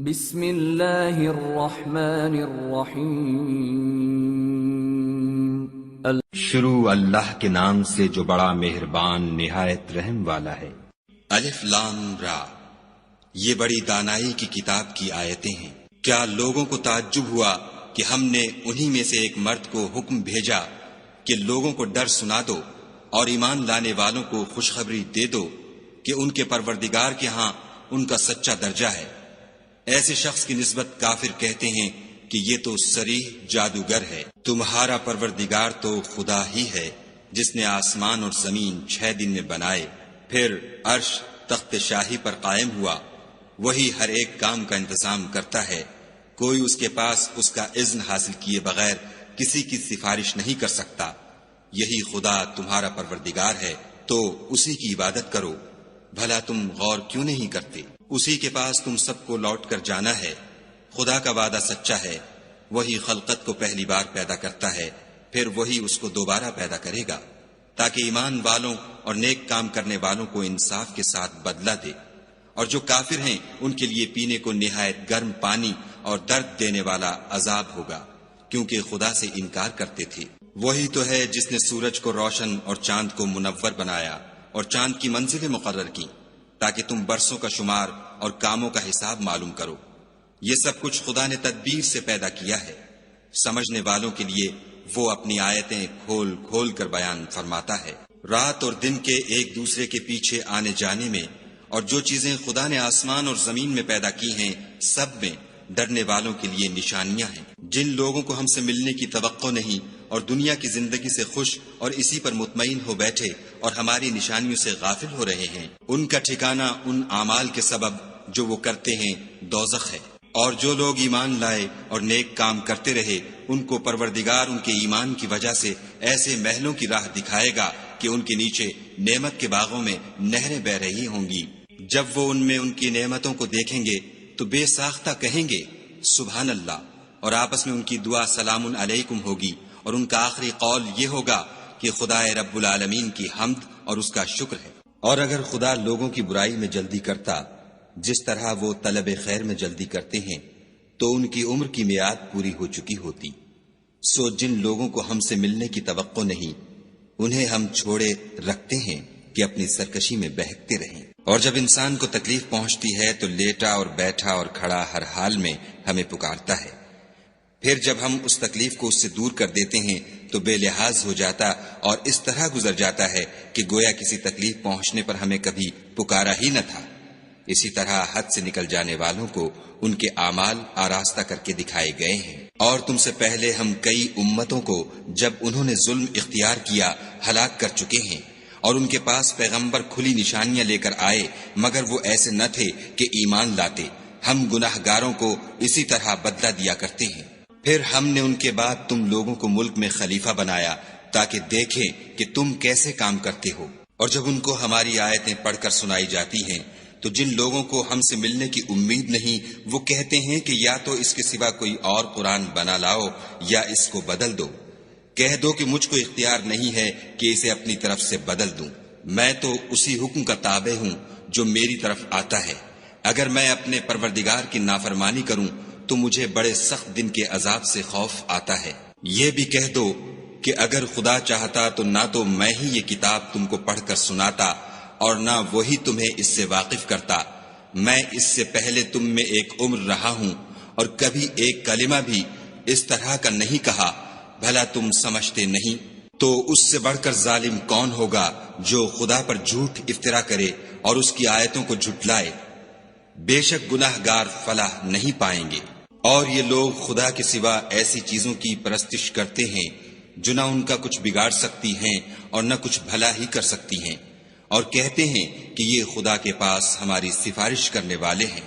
بسم اللہ الرحمن الرحیم شروع اللہ کے نام سے جو بڑا مہربان نہایت رحم والا ہے۔ الف لام را، یہ بڑی دانائی کی کتاب کی آیتیں ہیں۔ کیا لوگوں کو تعجب ہوا کہ ہم نے انہی میں سے ایک مرد کو حکم بھیجا کہ لوگوں کو ڈر سنا دو اور ایمان لانے والوں کو خوشخبری دے دو کہ ان کے پروردگار کے ہاں ان کا سچا درجہ ہے۔ ایسے شخص کی نسبت کافر کہتے ہیں کہ یہ تو صریح جادوگر ہے۔ تمہارا پروردگار تو خدا ہی ہے جس نے آسمان اور زمین 6 دن میں بنائے، پھر عرش تخت شاہی پر قائم ہوا۔ وہی ہر ایک کام کا انتظام کرتا ہے، کوئی اس کے پاس اس کا اذن حاصل کیے بغیر کسی کی سفارش نہیں کر سکتا۔ یہی خدا تمہارا پروردگار ہے تو اسی کی عبادت کرو۔ بھلا تم غور کیوں نہیں کرتے؟ اسی کے پاس تم سب کو لوٹ کر جانا ہے۔ خدا کا وعدہ سچا ہے، وہی خلقت کو پہلی بار پیدا کرتا ہے، پھر وہی اس کو دوبارہ پیدا کرے گا تاکہ ایمان والوں اور نیک کام کرنے والوں کو انصاف کے ساتھ بدلہ دے، اور جو کافر ہیں ان کے لیے پینے کو نہایت گرم پانی اور درد دینے والا عذاب ہوگا، کیونکہ خدا سے انکار کرتے تھے۔ وہی تو ہے جس نے سورج کو روشن اور چاند کو منور بنایا اور چاند کی منزلیں مقرر کی تاکہ تم برسوں کا شمار اور کاموں کا حساب معلوم کرو۔ یہ سب کچھ خدا نے تدبیر سے پیدا کیا ہے۔ سمجھنے والوں کے لیے وہ اپنی آیتیں کھول کھول کر بیان فرماتا ہے۔ رات اور دن کے ایک دوسرے کے پیچھے آنے جانے میں اور جو چیزیں خدا نے آسمان اور زمین میں پیدا کی ہیں سب میں ڈرنے والوں کے لیے نشانیاں ہیں۔ جن لوگوں کو ہم سے ملنے کی توقع نہیں اور دنیا کی زندگی سے خوش اور اسی پر مطمئن ہو بیٹھے اور ہماری نشانیوں سے غافل ہو رہے ہیں، ان کا ٹھکانہ ان اعمال کے سبب جو وہ کرتے ہیں دوزخ ہے۔ اور جو لوگ ایمان لائے اور نیک کام کرتے رہے ان کو پروردگار ان کے ایمان کی وجہ سے ایسے محلوں کی راہ دکھائے گا کہ ان کے نیچے نعمت کے باغوں میں نہریں بہ رہی ہوں گی۔ جب وہ ان میں ان کی نعمتوں کو دیکھیں گے تو بے ساختہ کہیں گے سبحان اللہ، اور آپس میں ان کی دعا سلام علیکم ہوگی، اور ان کا آخری قول یہ ہوگا کہ خدا رب العالمین کی حمد اور اس کا شکر ہے۔ اور اگر خدا لوگوں کی برائی میں جلدی کرتا جس طرح وہ طلب خیر میں جلدی کرتے ہیں تو ان کی عمر کی میعاد پوری ہو چکی ہوتی۔ سو جن لوگوں کو ہم سے ملنے کی توقع نہیں انہیں ہم چھوڑے رکھتے ہیں کہ اپنی سرکشی میں بہکتے رہیں۔ اور جب انسان کو تکلیف پہنچتی ہے تو لیٹا اور بیٹھا اور کھڑا ہر حال میں ہمیں پکارتا ہے، پھر جب ہم اس تکلیف کو اس سے دور کر دیتے ہیں تو بے لحاظ ہو جاتا اور اس طرح گزر جاتا ہے کہ گویا کسی تکلیف پہنچنے پر ہمیں کبھی پکارا ہی نہ تھا۔ اسی طرح حد سے نکل جانے والوں کو ان کے اعمال آراستہ کر کے دکھائے گئے ہیں۔ اور تم سے پہلے ہم کئی امتوں کو جب انہوں نے ظلم اختیار کیا ہلاک کر چکے ہیں، اور ان کے پاس پیغمبر کھلی نشانیاں لے کر آئے مگر وہ ایسے نہ تھے کہ ایمان لاتے۔ ہم گناہ گاروں کو اسی طرح بدلہ دیا کرتے ہیں۔ پھر ہم نے ان کے بعد تم لوگوں کو ملک میں خلیفہ بنایا تاکہ دیکھیں کہ تم کیسے کام کرتے ہو۔ اور جب ان کو ہماری آیتیں پڑھ کر سنائی جاتی ہیں تو جن لوگوں کو ہم سے ملنے کی امید نہیں وہ کہتے ہیں کہ یا تو اس کے سوا کوئی اور قرآن بنا لاؤ یا اس کو بدل دو۔ کہہ دو کہ مجھ کو اختیار نہیں ہے کہ اسے اپنی طرف سے بدل دوں، میں تو اسی حکم کا تابع ہوں جو میری طرف آتا ہے۔ اگر میں اپنے پروردگار کی نافرمانی کروں تو مجھے بڑے سخت دن کے عذاب سے خوف آتا ہے۔ یہ بھی کہہ دو کہ اگر خدا چاہتا تو نہ تو میں ہی یہ کتاب تم کو پڑھ کر سناتا اور نہ وہی تمہیں اس سے واقف کرتا۔ میں اس سے پہلے تم میں ایک عمر رہا ہوں اور کبھی ایک کلمہ بھی اس طرح کا نہیں کہا، بھلا تم سمجھتے نہیں؟ تو اس سے بڑھ کر ظالم کون ہوگا جو خدا پر جھوٹ افطرا کرے اور اس کی آیتوں کو جھٹلائے؟ بے شک گناہ گار فلاح نہیں پائیں گے۔ اور یہ لوگ خدا کے سوا ایسی چیزوں کی پرستش کرتے ہیں جو نہ ان کا کچھ بگاڑ سکتی ہیں اور نہ کچھ بھلا ہی کر سکتی ہیں، اور کہتے ہیں کہ یہ خدا کے پاس ہماری سفارش کرنے والے ہیں۔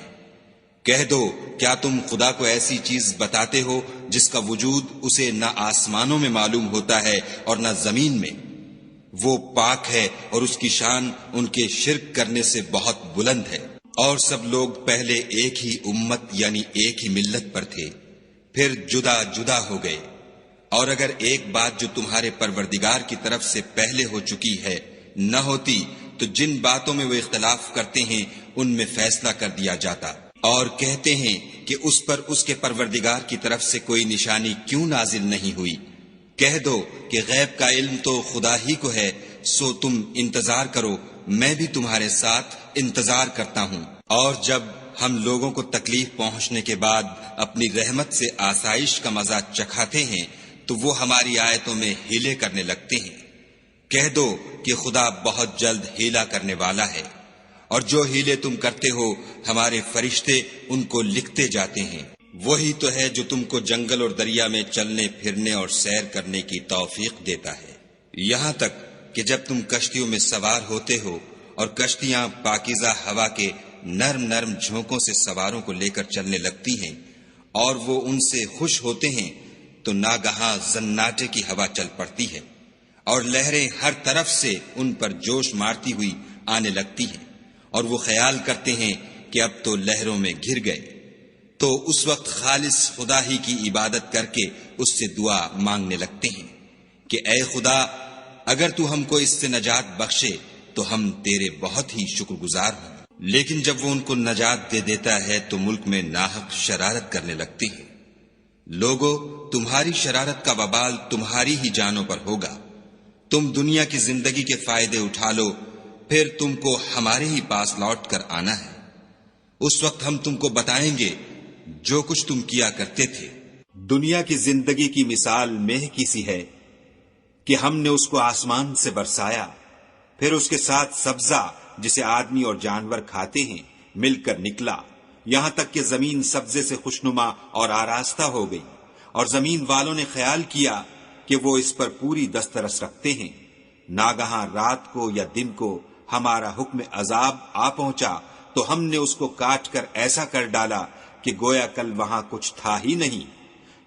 کہہ دو کیا تم خدا کو ایسی چیز بتاتے ہو جس کا وجود اسے نہ آسمانوں میں معلوم ہوتا ہے اور نہ زمین میں؟ وہ پاک ہے اور اس کی شان ان کے شرک کرنے سے بہت بلند ہے۔ اور سب لوگ پہلے ایک ہی امت یعنی ایک ہی ملت پر تھے، پھر جدا جدا ہو گئے۔ اور اگر ایک بات جو تمہارے پروردگار کی طرف سے پہلے ہو چکی ہے نہ ہوتی تو جن باتوں میں وہ اختلاف کرتے ہیں ان میں فیصلہ کر دیا جاتا۔ اور کہتے ہیں کہ اس پر اس کے پروردگار کی طرف سے کوئی نشانی کیوں نازل نہیں ہوئی؟ کہہ دو کہ غیب کا علم تو خدا ہی کو ہے، سو تم انتظار کرو، میں بھی تمہارے ساتھ انتظار کرتا ہوں۔ اور جب ہم لوگوں کو تکلیف پہنچنے کے بعد اپنی رحمت سے آسائش کا مزہ چکھاتے ہیں تو وہ ہماری آیتوں میں ہیلے کرنے لگتے ہیں۔ کہہ دو کہ خدا بہت جلد ہیلا کرنے والا ہے، اور جو ہیلے تم کرتے ہو ہمارے فرشتے ان کو لکھتے جاتے ہیں۔ وہی تو ہے جو تم کو جنگل اور دریا میں چلنے پھرنے اور سیر کرنے کی توفیق دیتا ہے، یہاں تک کہ جب تم کشتیوں میں سوار ہوتے ہو اور کشتیاں پاکیزہ ہوا کے نرم نرم جھونکوں سے سواروں کو لے کر چلنے لگتی ہیں اور وہ ان سے خوش ہوتے ہیں، تو ناگہاں زناٹے کی ہوا چل پڑتی ہے اور لہریں ہر طرف سے ان پر جوش مارتی ہوئی آنے لگتی ہیں، اور وہ خیال کرتے ہیں کہ اب تو لہروں میں گر گئے۔ تو اس وقت خالص خدا ہی کی عبادت کر کے اس سے دعا مانگنے لگتے ہیں کہ اے خدا، اگر تو ہم کو اس سے نجات بخشے تو ہم تیرے بہت ہی شکر گزار ہوں۔ لیکن جب وہ ان کو نجات دے دیتا ہے تو ملک میں ناحق شرارت کرنے لگتے ہیں۔ لوگو، تمہاری شرارت کا وبال تمہاری ہی جانوں پر ہوگا۔ تم دنیا کی زندگی کے فائدے اٹھا لو، پھر تم کو ہمارے ہی پاس لوٹ کر آنا ہے۔ اس وقت ہم تم کو بتائیں گے جو کچھ تم کیا کرتے تھے۔ دنیا کی زندگی کی مثال مہ کی سی ہے کہ ہم نے اس کو آسمان سے برسایا، پھر اس کے ساتھ سبزہ جسے آدمی اور جانور کھاتے ہیں مل کر نکلا، یہاں تک کہ زمین سبزے سے خوشنما اور آراستہ ہو گئی، اور زمین والوں نے خیال کیا کہ وہ اس پر پوری دسترس رکھتے ہیں۔ ناگہاں رات کو یا دن کو ہمارا حکم عذاب آ پہنچا تو ہم نے اس کو کاٹ کر ایسا کر ڈالا کہ گویا کل وہاں کچھ تھا ہی نہیں۔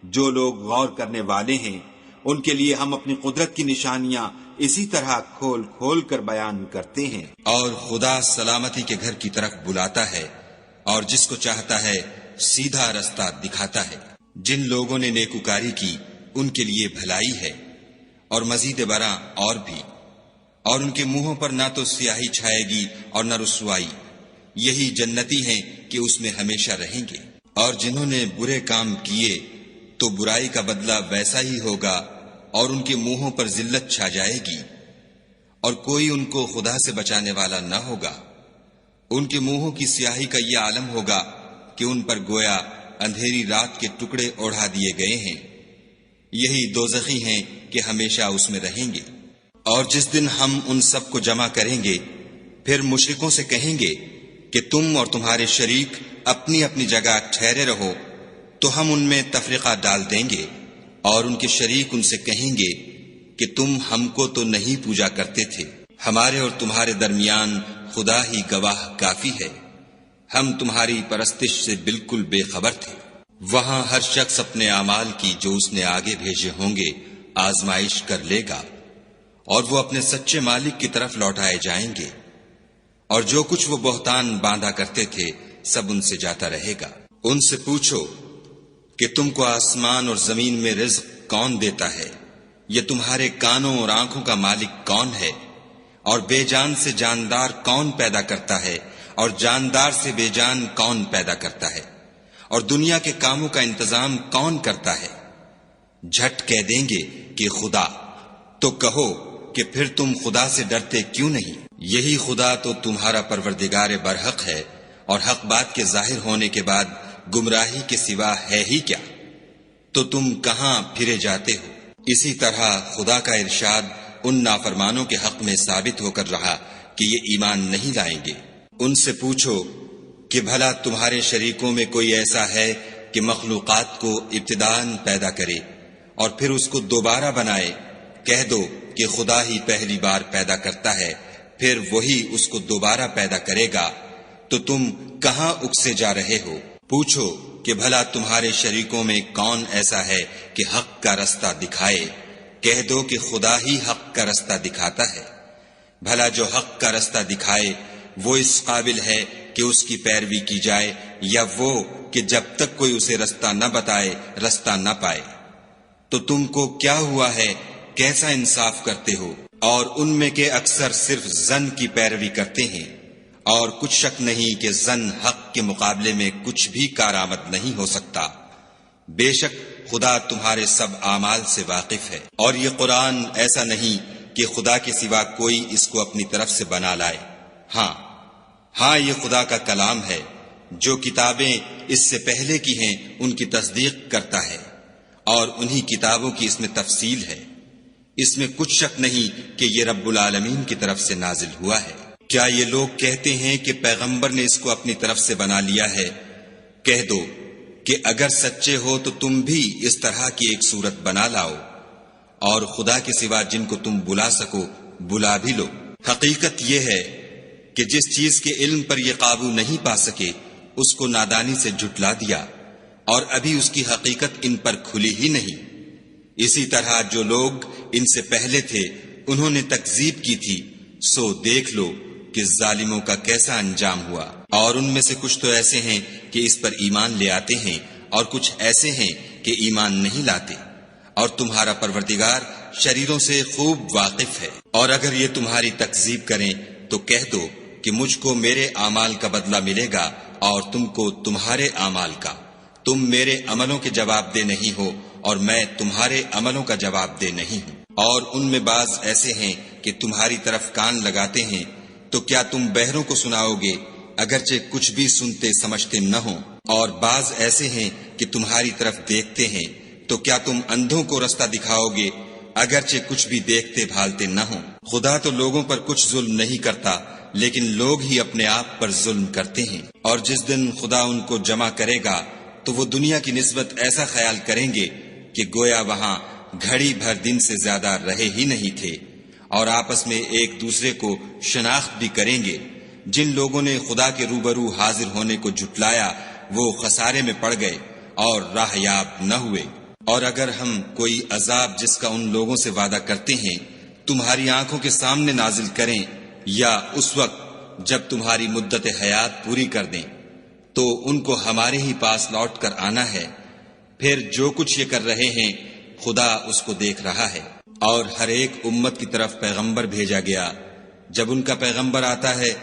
جو لوگ غور کرنے والے ہیں ان کے لیے ہم اپنی قدرت کی نشانیاں اسی طرح کھول کھول کر بیان کرتے ہیں۔ اور خدا سلامتی کے گھر کی طرف بلاتا ہے اور جس کو چاہتا ہے سیدھا رستہ دکھاتا ہے۔ جن لوگوں نے نیکوکاری کی ان کے لیے بھلائی ہے، اور مزید برآں اور بھی، اور ان کے منہوں پر نہ تو سیاہی چھائے گی اور نہ رسوائی، یہی جنتی ہیں کہ اس میں ہمیشہ رہیں گے۔ اور جنہوں نے برے کام کیے تو برائی کا بدلہ ویسا ہی ہوگا، اور ان کے منہوں پر ذلت چھا جائے گی، اور کوئی ان کو خدا سے بچانے والا نہ ہوگا۔ ان کے منہوں کی سیاہی کا یہ عالم ہوگا کہ ان پر گویا اندھیری رات کے ٹکڑے اوڑھا دیے گئے ہیں، یہی دوزخی ہیں کہ ہمیشہ اس میں رہیں گے۔ اور جس دن ہم ان سب کو جمع کریں گے، پھر مشرکوں سے کہیں گے کہ تم اور تمہارے شریک اپنی اپنی جگہ ٹھہرے رہو، تو ہم ان میں تفرقہ ڈال دیں گے، اور ان کے شریک ان سے کہیں گے کہ تم ہم کو تو نہیں پوجا کرتے تھے، ہمارے اور تمہارے درمیان خدا ہی گواہ کافی ہے، ہم تمہاری پرستش سے بالکل بے خبر تھے۔ وہاں ہر شخص اپنے اعمال کی جو اس نے آگے بھیجے ہوں گے آزمائش کر لے گا، اور وہ اپنے سچے مالک کی طرف لوٹائے جائیں گے، اور جو کچھ وہ بہتان باندھا کرتے تھے سب ان سے جاتا رہے گا۔ ان سے پوچھو کہ تم کو آسمان اور زمین میں رزق کون دیتا ہے؟ یہ تمہارے کانوں اور آنکھوں کا مالک کون ہے؟ اور بے جان سے جاندار کون پیدا کرتا ہے؟ اور جاندار سے بے جان کون پیدا کرتا ہے؟ اور دنیا کے کاموں کا انتظام کون کرتا ہے؟ جھٹ کہہ دیں گے کہ خدا۔ تو کہو کہ پھر تم خدا سے ڈرتے کیوں نہیں؟ یہی خدا تو تمہارا پروردگار برحق ہے، اور حق بات کے ظاہر ہونے کے بعد گمراہی کے سوا ہے ہی کیا؟ تو تم کہاں پھرے جاتے ہو؟ اسی طرح خدا کا ارشاد ان نافرمانوں کے حق میں ثابت ہو کر رہا کہ یہ ایمان نہیں لائیں گے۔ ان سے پوچھو کہ بھلا تمہارے شریکوں میں کوئی ایسا ہے کہ مخلوقات کو ابتداءً پیدا کرے اور پھر اس کو دوبارہ بنائے؟ کہہ دو کہ خدا ہی پہلی بار پیدا کرتا ہے، پھر وہی اس کو دوبارہ پیدا کرے گا، تو تم کہاں اکسے جا رہے ہو؟ پوچھو کہ بھلا تمہارے شریکوں میں کون ایسا ہے کہ حق کا رستہ دکھائے؟ کہہ دو کہ خدا ہی حق کا رستہ دکھاتا ہے۔ بھلا جو حق کا رستہ دکھائے وہ اس قابل ہے کہ اس کی پیروی کی جائے، یا وہ کہ جب تک کوئی اسے رستہ نہ بتائے رستہ نہ پائے؟ تو تم کو کیا ہوا ہے؟ کیسا انصاف کرتے ہو؟ اور ان میں کے اکثر صرف ظن کی پیروی کرتے ہیں، اور کچھ شک نہیں کہ ظن حق کے مقابلے میں کچھ بھی کارآمد نہیں ہو سکتا۔ بے شک خدا تمہارے سب اعمال سے واقف ہے، اور یہ قرآن ایسا نہیں کہ خدا کے سوا کوئی اس کو اپنی طرف سے بنا لائے۔ ہاں یہ خدا کا کلام ہے، جو کتابیں اس سے پہلے کی ہیں ان کی تصدیق کرتا ہے، اور انہی کتابوں کی اس میں تفصیل ہے۔ اس میں کچھ شک نہیں کہ یہ رب العالمین کی طرف سے نازل ہوا ہے۔ کیا یہ لوگ کہتے ہیں کہ پیغمبر نے اس کو اپنی طرف سے بنا لیا ہے؟ کہہ دو کہ اگر سچے ہو تو تم بھی اس طرح کی ایک صورت بنا لاؤ، اور خدا کے سوا جن کو تم بلا سکو بلا بھی لو۔ حقیقت یہ ہے کہ جس چیز کے علم پر یہ قابو نہیں پا سکے اس کو نادانی سے جھٹلا دیا، اور ابھی اس کی حقیقت ان پر کھلی ہی نہیں۔ اسی طرح جو لوگ ان سے پہلے تھے انہوں نے تکذیب کی تھی، سو دیکھ لو کہ ظالموں کا کیسا انجام ہوا۔ اور ان میں سے کچھ تو ایسے ہیں کہ اس پر ایمان لے آتے ہیں، اور کچھ ایسے ہیں کہ ایمان نہیں لاتے، اور تمہارا پروردگار شریروں سے خوب واقف ہے۔ اور اگر یہ تمہاری تکذیب کریں تو کہہ دو کہ مجھ کو میرے اعمال کا بدلہ ملے گا اور تم کو تمہارے اعمال کا۔ تم میرے عملوں کے جواب دہ نہیں ہو اور میں تمہارے عملوں کا جواب دہ نہیں ہوں۔ اور ان میں بعض ایسے ہیں کہ تمہاری طرف کان لگاتے ہیں، تو کیا تم بہروں کو سناؤ گے اگرچہ کچھ بھی سنتے سمجھتے نہ ہوں؟ اور بعض ایسے ہیں کہ تمہاری طرف دیکھتے ہیں، تو کیا تم اندھوں کو رستہ دکھاؤ گے اگرچہ کچھ بھی دیکھتے بھالتے نہ ہوں؟ خدا تو لوگوں پر کچھ ظلم نہیں کرتا، لیکن لوگ ہی اپنے آپ پر ظلم کرتے ہیں۔ اور جس دن خدا ان کو جمع کرے گا تو وہ دنیا کی نسبت ایسا خیال کریں گے کہ گویا وہاں گھڑی بھر دن سے زیادہ رہے ہی نہیں تھے، اور آپس میں ایک دوسرے کو شناخت بھی کریں گے۔ جن لوگوں نے خدا کے روبرو حاضر ہونے کو جھٹلایا وہ خسارے میں پڑ گئے اور راہ یاب نہ ہوئے۔ اور اگر ہم کوئی عذاب جس کا ان لوگوں سے وعدہ کرتے ہیں تمہاری آنکھوں کے سامنے نازل کریں، یا اس وقت جب تمہاری مدت حیات پوری کر دیں، تو ان کو ہمارے ہی پاس لوٹ کر آنا ہے، پھر جو کچھ یہ کر رہے ہیں خدا اس کو دیکھ رہا ہے۔ اور ہر ایک امت کی طرف پیغمبر بھیجا گیا، جب ان کا پیغمبر آتا ہے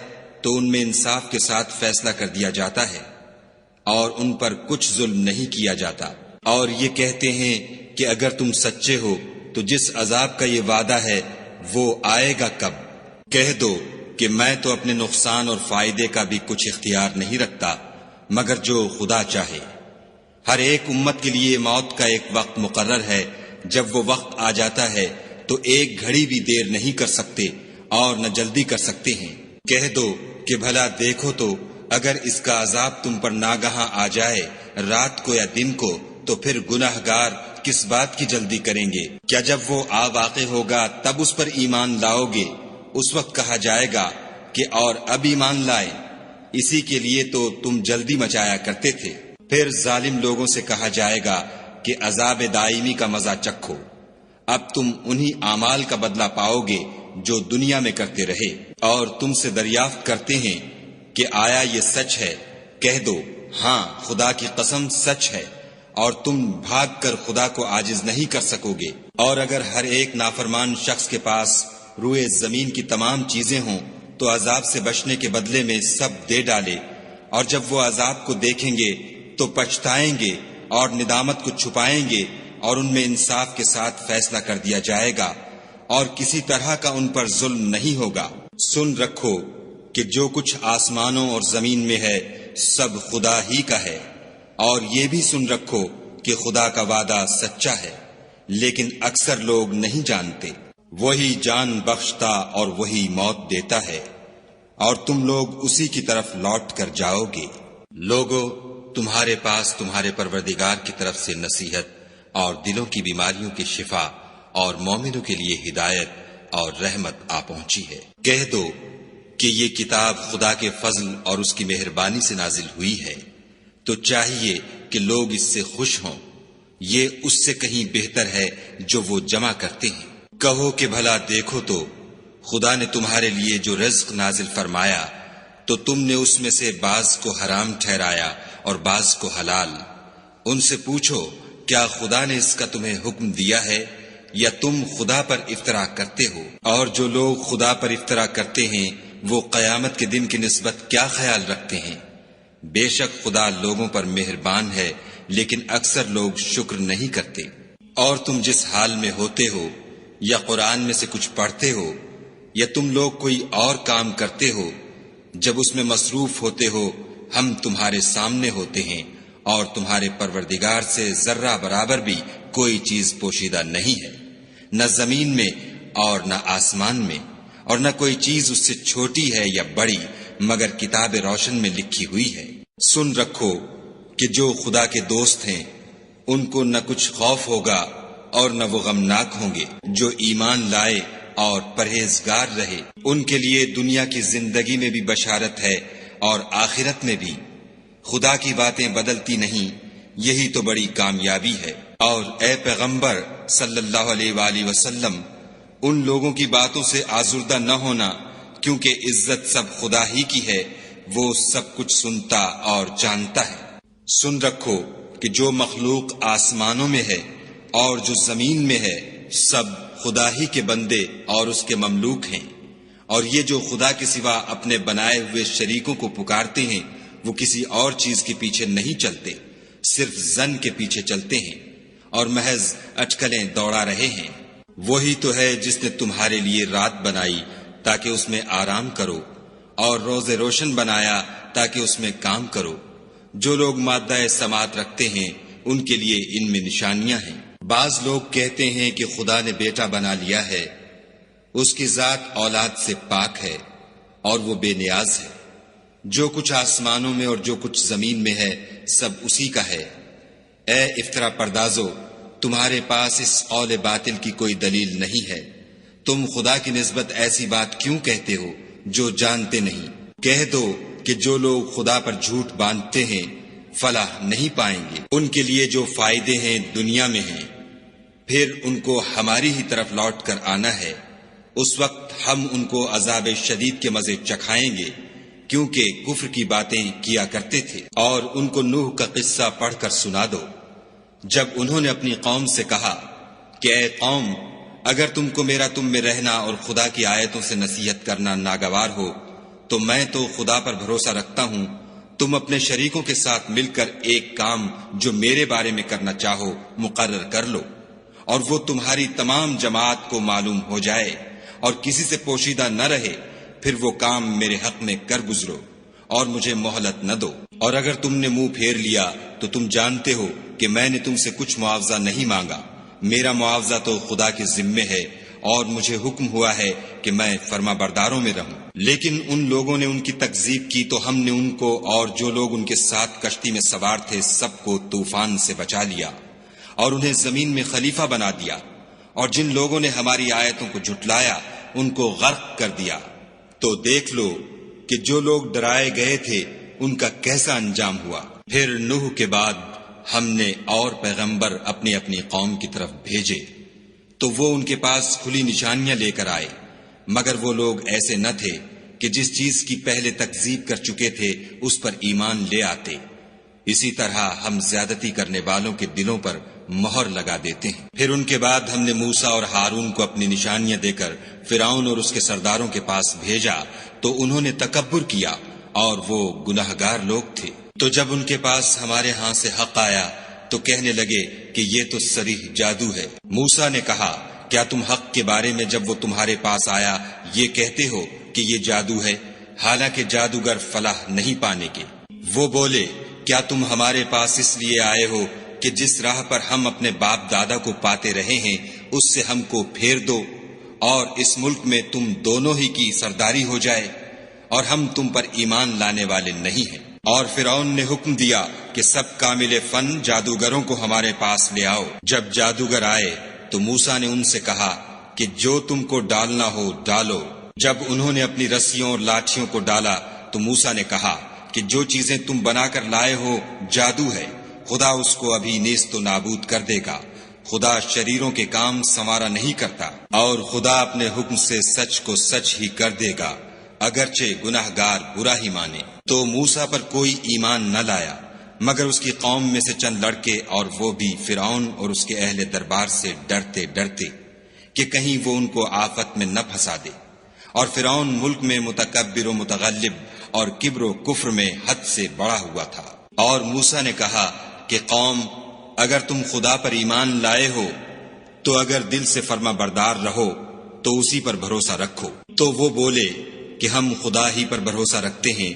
تو ان میں انصاف کے ساتھ فیصلہ کر دیا جاتا ہے، اور ان پر کچھ ظلم نہیں کیا جاتا۔ اور یہ کہتے ہیں کہ اگر تم سچے ہو تو جس عذاب کا یہ وعدہ ہے وہ آئے گا کب؟ کہہ دو کہ میں تو اپنے نقصان اور فائدے کا بھی کچھ اختیار نہیں رکھتا مگر جو خدا چاہے۔ ہر ایک امت کے لیے موت کا ایک وقت مقرر ہے، جب وہ وقت آ جاتا ہے تو ایک گھڑی بھی دیر نہیں کر سکتے اور نہ جلدی کر سکتے ہیں۔ کہہ دو کہ بھلا دیکھو تو اگر اس کا عذاب تم پر ناگہاں آ جائے رات کو یا دن کو، تو پھر گناہ گار کس بات کی جلدی کریں گے؟ کیا جب وہ آ واقع ہوگا تب اس پر ایمان لاؤ گے؟ اس وقت کہا جائے گا کہ اور اب ایمان لائے، اسی کے لیے تو تم جلدی مچایا کرتے تھے۔ پھر ظالم لوگوں سے کہا جائے گا کہ عذاب دائمی کا مزہ چکھو، اب تم انہی اعمال کا بدلہ پاؤ گے جو دنیا میں کرتے رہے۔ اور تم سے دریافت کرتے ہیں کہ آیا یہ سچ ہے؟ کہہ دو ہاں خدا کی قسم سچ ہے، اور تم بھاگ کر خدا کو عاجز نہیں کر سکو گے۔ اور اگر ہر ایک نافرمان شخص کے پاس روئے زمین کی تمام چیزیں ہوں تو عذاب سے بچنے کے بدلے میں سب دے ڈالے، اور جب وہ عذاب کو دیکھیں گے تو پچھتائیں گے اور ندامت کو چھپائیں گے، اور ان میں انصاف کے ساتھ فیصلہ کر دیا جائے گا، اور کسی طرح کا ان پر ظلم نہیں ہوگا۔ سن رکھو کہ جو کچھ آسمانوں اور زمین میں ہے سب خدا ہی کا ہے، اور یہ بھی سن رکھو کہ خدا کا وعدہ سچا ہے، لیکن اکثر لوگ نہیں جانتے۔ وہی جان بخشتا اور وہی موت دیتا ہے، اور تم لوگ اسی کی طرف لوٹ کر جاؤ گے۔ لوگو تمہارے پاس تمہارے پروردگار کی طرف سے نصیحت اور دلوں کی بیماریوں کی شفا اور مومنوں کے لیے ہدایت اور رحمت آ پہنچی ہے۔ کہہ دو کہ یہ کتاب خدا کے فضل اور اس کی مہربانی سے نازل ہوئی ہے، تو چاہیے کہ لوگ اس سے خوش ہوں، یہ اس سے کہیں بہتر ہے جو وہ جمع کرتے ہیں۔ کہو کہ بھلا دیکھو تو خدا نے تمہارے لیے جو رزق نازل فرمایا تو تم نے اس میں سے بعض کو حرام ٹھہرایا اور بعض کو حلال۔ ان سے پوچھو کیا خدا نے اس کا تمہیں حکم دیا ہے یا تم خدا پر افطرا کرتے ہو؟ اور جو لوگ خدا پر افطرا کرتے ہیں وہ قیامت کے دن کی نسبت کیا خیال رکھتے ہیں؟ بے شک خدا لوگوں پر مہربان ہے، لیکن اکثر لوگ شکر نہیں کرتے۔ اور تم جس حال میں ہوتے ہو، یا قرآن میں سے کچھ پڑھتے ہو، یا تم لوگ کوئی اور کام کرتے ہو، جب اس میں مصروف ہوتے ہو ہم تمہارے سامنے ہوتے ہیں، اور تمہارے پروردگار سے ذرہ برابر بھی کوئی چیز پوشیدہ نہیں ہے، نہ زمین میں اور نہ آسمان میں، اور نہ کوئی چیز اس سے چھوٹی ہے یا بڑی مگر کتاب روشن میں لکھی ہوئی ہے۔ سن رکھو کہ جو خدا کے دوست ہیں ان کو نہ کچھ خوف ہوگا اور نہ وہ غمناک ہوں گے۔ جو ایمان لائے اور پرہیزگار رہے ان کے لیے دنیا کی زندگی میں بھی بشارت ہے اور آخرت میں بھی۔ خدا کی باتیں بدلتی نہیں، یہی تو بڑی کامیابی ہے۔ اور اے پیغمبر صلی اللہ علیہ وآلہ وسلم، ان لوگوں کی باتوں سے آزردہ نہ ہونا، کیونکہ عزت سب خدا ہی کی ہے، وہ سب کچھ سنتا اور جانتا ہے۔ سن رکھو کہ جو مخلوق آسمانوں میں ہے اور جو زمین میں ہے سب خدا ہی کے بندے اور اس کے مملوک ہیں، اور یہ جو خدا کے سوا اپنے بنائے ہوئے شریکوں کو پکارتے ہیں وہ کسی اور چیز کے پیچھے نہیں چلتے، صرف ظن کے پیچھے چلتے ہیں اور محض اٹکلیں دوڑا رہے ہیں۔ وہی تو ہے جس نے تمہارے لیے رات بنائی تاکہ اس میں آرام کرو، اور روز روشن بنایا تاکہ اس میں کام کرو۔ جو لوگ مادہ سماعت رکھتے ہیں ان کے لیے ان میں نشانیاں ہیں۔ بعض لوگ کہتے ہیں کہ خدا نے بیٹا بنا لیا ہے، اس کی ذات اولاد سے پاک ہے اور وہ بے نیاز ہے۔ جو کچھ آسمانوں میں اور جو کچھ زمین میں ہے سب اسی کا ہے۔ اے افطرا پردازو، تمہارے پاس اس قول باطل کی کوئی دلیل نہیں ہے، تم خدا کی نسبت ایسی بات کیوں کہتے ہو جو جانتے نہیں؟ کہہ دو کہ جو لوگ خدا پر جھوٹ باندھتے ہیں فلاح نہیں پائیں گے۔ ان کے لیے جو فائدے ہیں دنیا میں ہیں، پھر ان کو ہماری ہی طرف لوٹ کر آنا ہے۔ اس وقت ہم ان کو عذاب شدید کے مزے چکھائیں گے، کیونکہ کفر کی باتیں کیا کرتے تھے۔ اور ان کو نوح کا قصہ پڑھ کر سنا دو، جب انہوں نے اپنی قوم سے کہا کہ اے قوم، اگر تم کو میرا تم میں رہنا اور خدا کی آیتوں سے نصیحت کرنا ناگوار ہو تو میں تو خدا پر بھروسہ رکھتا ہوں، تم اپنے شریکوں کے ساتھ مل کر ایک کام جو میرے بارے میں کرنا چاہو مقرر کر لو، اور وہ تمہاری تمام جماعت کو معلوم ہو جائے اور کسی سے پوشیدہ نہ رہے، پھر وہ کام میرے حق میں کر گزرو اور مجھے مہلت نہ دو۔ اور اگر تم نے منہ پھیر لیا تو تم جانتے ہو کہ میں نے تم سے کچھ معاوضہ نہیں مانگا، میرا معاوضہ تو خدا کے ذمے ہے، اور مجھے حکم ہوا ہے کہ میں فرما برداروں میں رہوں۔ لیکن ان لوگوں نے ان کی تکذیب کی تو ہم نے ان کو اور جو لوگ ان کے ساتھ کشتی میں سوار تھے سب کو طوفان سے بچا لیا اور انہیں زمین میں خلیفہ بنا دیا، اور جن لوگوں نے ہماری آیتوں کو جھٹلایا ان کو غرق کر دیا۔ تو دیکھ لو کہ جو لوگ ڈرائے گئے تھے ان کا کیسا انجام ہوا۔ پھر نوح کے بعد ہم نے اور پیغمبر اپنی اپنی قوم کی طرف بھیجے تو وہ ان کے پاس کھلی نشانیاں لے کر آئے، مگر وہ لوگ ایسے نہ تھے کہ جس چیز کی پہلے تکذیب کر چکے تھے اس پر ایمان لے آتے۔ اسی طرح ہم زیادتی کرنے والوں کے دلوں پر مہر لگا دیتے ہیں۔ پھر ان کے بعد ہم نے موسیٰ اور ہارون کو اپنی نشانیاں دے کر فرعون اور اس کے سرداروں کے پاس بھیجا تو انہوں نے تکبر کیا اور وہ گناہگار لوگ تھے۔ تو جب ان کے پاس ہمارے ہاں سے حق آیا تو کہنے لگے کہ یہ تو صریح جادو ہے۔ موسیٰ نے کہا کیا تم حق کے بارے میں جب وہ تمہارے پاس آیا یہ کہتے ہو کہ یہ جادو ہے، حالانکہ جادوگر فلاح نہیں پانے کے؟ وہ بولے کیا تم ہمارے پاس اس لیے آئے ہو کہ جس راہ پر ہم اپنے باپ دادا کو پاتے رہے ہیں اس سے ہم کو پھیر دو اور اس ملک میں تم دونوں ہی کی سرداری ہو جائے، اور ہم تم پر ایمان لانے والے نہیں ہیں۔ اور فرعون نے حکم دیا کہ سب کامل فن جادوگروں کو ہمارے پاس لے آؤ۔ جب جادوگر آئے تو موسیٰ نے ان سے کہا کہ جو تم کو ڈالنا ہو ڈالو۔ جب انہوں نے اپنی رسیوں اور لاٹھیوں کو ڈالا تو موسیٰ نے کہا کہ جو چیزیں تم بنا کر لائے ہو جادو ہے، خدا اس کو ابھی نیست و نابود کر دے گا۔ خدا شریروں کے کام سنوارا نہیں کرتا، اور خدا اپنے حکم سے سچ کو سچ ہی کر دے گا، اگرچہ گناہگار برا ہی مانے۔ تو موسیٰ پر کوئی ایمان نہ لایا مگر اس کی قوم میں سے چند لڑکے، اور وہ بھی فرعون اور اس کے اہل دربار سے ڈرتے ڈرتے کہ کہیں وہ ان کو آفت میں نہ پھنسا دے۔ اور فرعون ملک میں متکبر و متغلب اور کبر و کفر میں حد سے بڑا ہوا تھا۔ اور موسیٰ نے کہا کہ قوم، اگر تم خدا پر ایمان لائے ہو تو اگر دل سے فرما بردار رہو تو اسی پر بھروسہ رکھو۔ تو وہ بولے کہ ہم خدا ہی پر بھروسہ رکھتے ہیں۔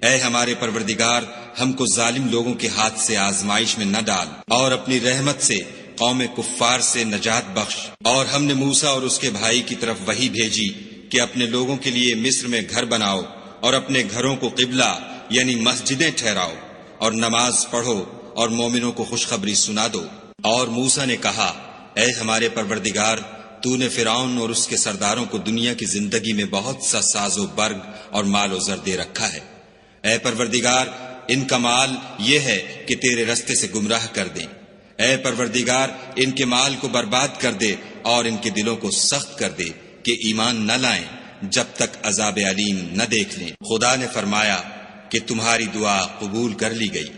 اے ہمارے پروردگار، ہم کو ظالم لوگوں کے ہاتھ سے آزمائش میں نہ ڈال، اور اپنی رحمت سے قوم کفار سے نجات بخش۔ اور ہم نے موسیٰ اور اس کے بھائی کی طرف وحی بھیجی کہ اپنے لوگوں کے لیے مصر میں گھر بناؤ اور اپنے گھروں کو قبلہ یعنی مسجدیں ٹھہراؤ، اور نماز پڑھو اور مومنوں کو خوشخبری سنا دو۔ اور موسیٰ نے کہا، اے ہمارے پروردگار، تو نے فرعون اور اس کے سرداروں کو دنیا کی زندگی میں بہت سا ساز و برگ اور مال و زر دے رکھا ہے۔ اے پروردگار، ان کا مال یہ ہے کہ تیرے رستے سے گمراہ کر دیں۔ اے پروردگار، ان کے مال کو برباد کر دے اور ان کے دلوں کو سخت کر دے کہ ایمان نہ لائیں جب تک عذاب علیم نہ دیکھ لیں۔ خدا نے فرمایا کہ تمہاری دعا قبول کر لی گئی،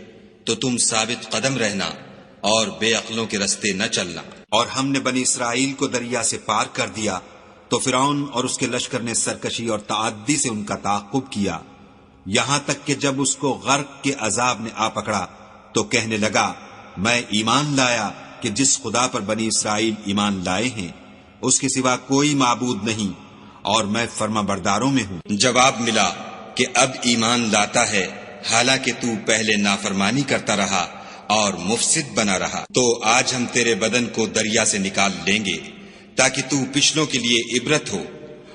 تو تم ثابت قدم رہنا اور بے عقلوں کے رستے نہ چلنا۔ اور ہم نے بنی اسرائیل کو دریا سے پار کر دیا تو فرعون اور اس کے لشکر نے سرکشی اور تعدی سے ان کا تعاقب کیا، یہاں تک کہ جب اس کو غرق کے عذاب نے آ پکڑا تو کہنے لگا، میں ایمان لایا کہ جس خدا پر بنی اسرائیل ایمان لائے ہیں اس کے سوا کوئی معبود نہیں، اور میں فرما برداروں میں ہوں۔ جواب ملا کہ اب ایمان لاتا ہے، حالانکہ تو پہلے نافرمانی کرتا رہا اور مفسد بنا رہا۔ تو آج ہم تیرے بدن کو دریا سے نکال لیں گے تاکہ تو پچھلوں کے لیے عبرت ہو،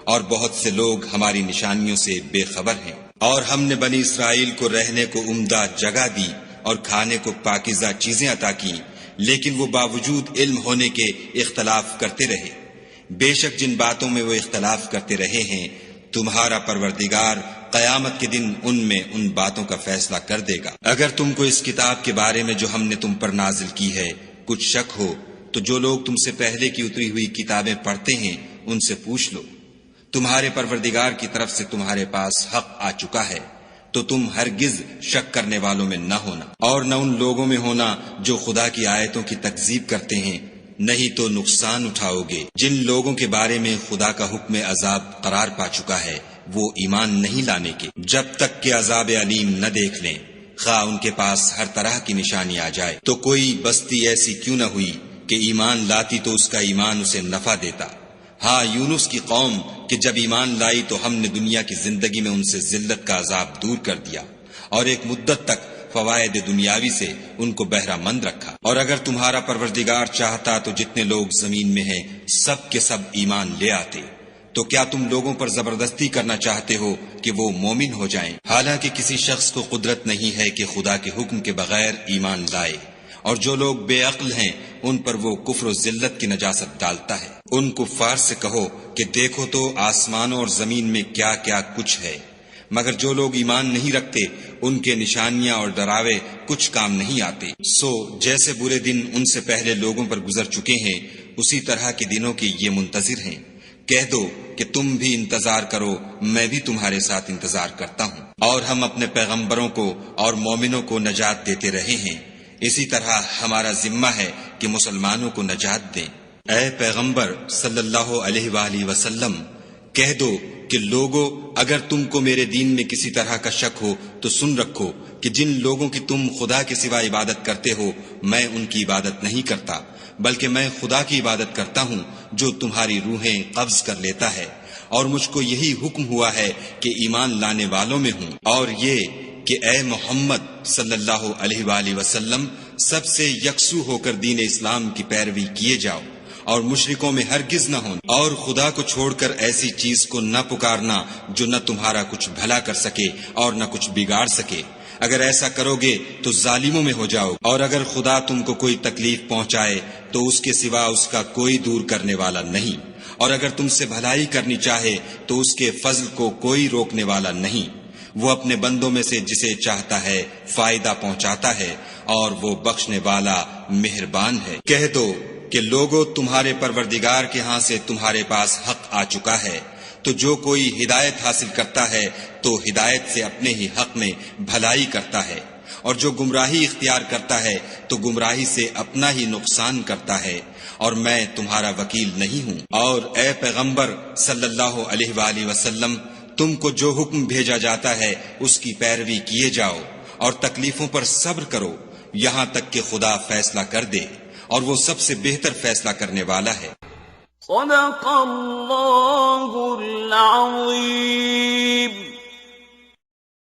اور بہت سے لوگ ہماری نشانیوں سے بے خبر ہیں۔ اور ہم نے بنی اسرائیل کو رہنے کو عمدہ جگہ دی اور کھانے کو پاکیزہ چیزیں عطا کی، لیکن وہ باوجود علم ہونے کے اختلاف کرتے رہے۔ بے شک جن باتوں میں وہ اختلاف کرتے رہے ہیں، تمہارا پروردگار قیامت کے دن ان میں ان باتوں کا فیصلہ کر دے گا۔ اگر تم کو اس کتاب کے بارے میں جو ہم نے تم پر نازل کی ہے کچھ شک ہو تو جو لوگ تم سے پہلے کی اتری ہوئی کتابیں پڑھتے ہیں ان سے پوچھ لو۔ تمہارے پروردگار کی طرف سے تمہارے پاس حق آ چکا ہے، تو تم ہرگز شک کرنے والوں میں نہ ہونا، اور نہ ان لوگوں میں ہونا جو خدا کی آیتوں کی تکذیب کرتے ہیں، نہیں تو نقصان اٹھاؤ گے۔ جن لوگوں کے بارے میں خدا کا حکم عذاب قرار پا چکا ہے وہ ایمان نہیں لانے کے جب تک کہ عذاب علیم نہ دیکھ لیں، خواہ ان کے پاس ہر طرح کی نشانی آ جائے۔ تو کوئی بستی ایسی کیوں نہ ہوئی کہ ایمان لاتی تو اس کا ایمان اسے نفع دیتا۔ ہاں، یونس کی قوم کہ جب ایمان لائی تو ہم نے دنیا کی زندگی میں ان سے ذلت کا عذاب دور کر دیا، اور ایک مدت تک فوائد دنیاوی سے ان کو بہرہ مند رکھا۔ اور اگر تمہارا پروردگار چاہتا تو جتنے لوگ زمین میں ہیں سب کے سب ایمان لے آتے۔ تو کیا تم لوگوں پر زبردستی کرنا چاہتے ہو کہ وہ مومن ہو جائیں؟ حالانکہ کسی شخص کو قدرت نہیں ہے کہ خدا کے حکم کے بغیر ایمان لائے، اور جو لوگ بے عقل ہیں ان پر وہ کفر و ذلت کی نجاست ڈالتا ہے۔ ان کفار سے کہو کہ دیکھو تو آسمانوں اور زمین میں کیا کیا کچھ ہے، مگر جو لوگ ایمان نہیں رکھتے ان کے نشانیاں اور ڈراوے کچھ کام نہیں آتے۔ سو جیسے برے دن ان سے پہلے لوگوں پر گزر چکے ہیں، اسی طرح کے دنوں کے یہ منتظر ہیں۔ کہہ دو کہ تم بھی انتظار کرو، میں بھی تمہارے ساتھ انتظار کرتا ہوں۔ اور ہم اپنے پیغمبروں کو اور مومنوں کو نجات دیتے رہے ہیں، اسی طرح ہمارا ذمہ ہے کہ مسلمانوں کو نجات دیں۔ اے پیغمبر صلی اللہ علیہ وآلہ وسلم، کہہ دو کہ لوگو، اگر تم کو میرے دین میں کسی طرح کا شک ہو تو سن رکھو کہ جن لوگوں کی تم خدا کے سوا عبادت کرتے ہو میں ان کی عبادت نہیں کرتا، بلکہ میں خدا کی عبادت کرتا ہوں جو تمہاری روحیں قبض کر لیتا ہے، اور مجھ کو یہی حکم ہوا ہے کہ ایمان لانے والوں میں ہوں، اور یہ کہ اے محمد صلی اللہ علیہ وآلہ وسلم سب سے یکسو ہو کر دین اسلام کی پیروی کیے جاؤ، اور مشرکوں میں ہرگز نہ ہونا، اور خدا کو چھوڑ کر ایسی چیز کو نہ پکارنا جو نہ تمہارا کچھ بھلا کر سکے اور نہ کچھ بگاڑ سکے۔ اگر ایسا کرو گے تو ظالموں میں ہو جاؤ، اور اگر خدا تم کو کوئی تکلیف پہنچائے تو اس کے سوا اس کا کوئی دور کرنے والا نہیں، اور اگر تم سے بھلائی کرنی چاہے تو اس کے فضل کو کوئی روکنے والا نہیں۔ وہ اپنے بندوں میں سے جسے چاہتا ہے فائدہ پہنچاتا ہے، اور وہ بخشنے والا مہربان ہے۔ کہہ دو کہ لوگوں، تمہارے پروردگار کے ہاں سے تمہارے پاس حق آ چکا ہے، تو جو کوئی ہدایت حاصل کرتا ہے تو ہدایت سے اپنے ہی حق میں بھلائی کرتا ہے، اور جو گمراہی اختیار کرتا ہے تو گمراہی سے اپنا ہی نقصان کرتا ہے، اور میں تمہارا وکیل نہیں ہوں۔ اور اے پیغمبر صلی اللہ علیہ وآلہ وسلم، تم کو جو حکم بھیجا جاتا ہے اس کی پیروی کیے جاؤ اور تکلیفوں پر صبر کرو یہاں تک کہ خدا فیصلہ کر دے، اور وہ سب سے بہتر فیصلہ کرنے والا ہے۔ صدق اللہ العظیم۔